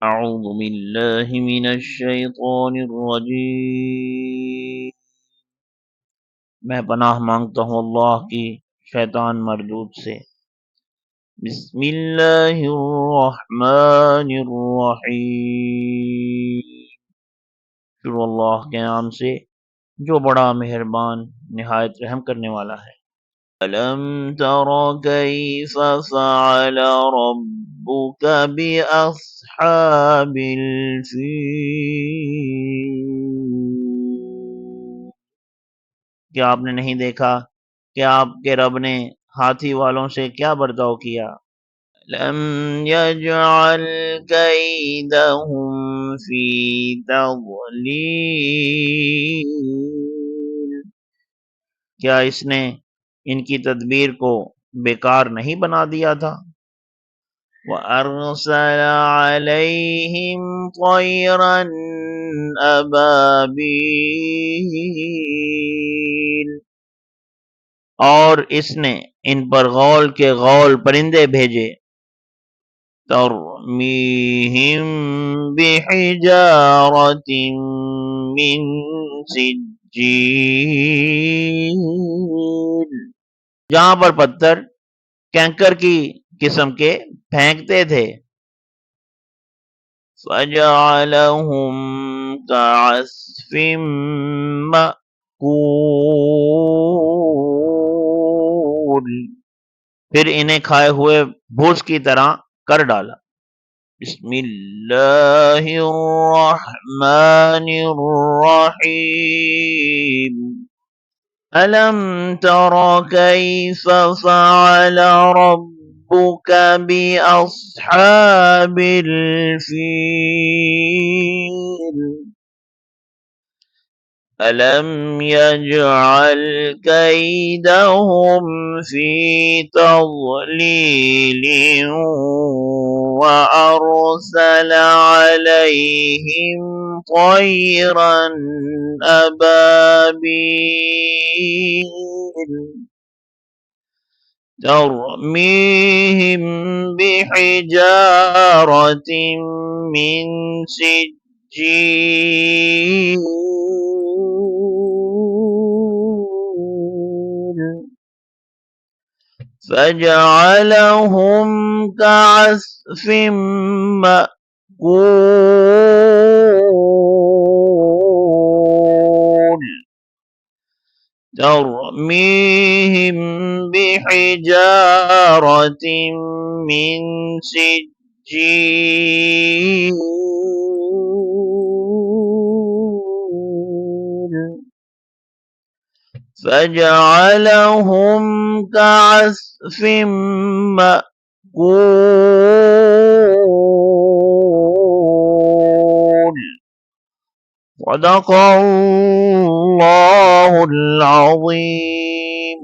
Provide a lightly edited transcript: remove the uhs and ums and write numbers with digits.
أعوذ بالله من الشیطان الرجیم، میں پناہ مانگتا ہوں اللہ کی شیطان مردود سے۔ بسم اللہ الرحمن الرحیم، شروع اللہ کے نام سے جو بڑا مہربان نہایت رحم کرنے والا ہے۔ أَلَمْ تَرَ كَيْفَ فَعَلَ رَبُّكَ بِأَصْحَابِ الْفِيلِ، کیا آپ نے نہیں دیکھا کہ آپ کے رب نے ہاتھی والوں سے کیا برتاؤ کیا؟ لَمْ يَجْعَلْ كَيْدَهُمْ فِي تَضْلِيلٍ، کیا اس نے ان کی تدبیر کو بیکار نہیں بنا دیا تھا؟ وَأَرْسَلَ عَلَيْهِمْ طَيْرًا أَبَابِيلَ، اور اس نے ان پر غول کے غول پرندے بھیجے۔ تَرْمِيهِمْ بِحِجَارَةٍ مِّن سِجِّيلٍ، جہاں پر پتھر کینکر کی قسم کے پھینکتے تھے۔ فَجَعَلَهُمْ كَعَصْفٍ مَّأْكُولٍ، پھر انہیں کھائے ہوئے بھوس کی طرح کر ڈالا۔ بسم اللہ الرحمن الرحیم، أَلَمْ تَرَ كَيْفَ فَعَلَ رَبُّكَ بِأَصْحَابِ الْفِيلِ، أَلَمْ يَجْعَلْ كَيْدَهُمْ فِي تَضْلِيلٍ وَأَرْسَلَ عَلَيْهِمْ طَيْرًا أَبَابِيلَ تَرْمِيهِمْ بِحِجَارَةٍ مِّن سِجِّيلٍ فَجَعَلَهُمْ كَعَصْفٍ مَّأْكُولٍ تَرْمِيهِمْ بِحِجَارَةٍ مِّن سِجِّيلٍ فَجَعَلَهُمْ كَعَصْفٍ مَّأْكُولٍ۔ صدق اللہ العظیم۔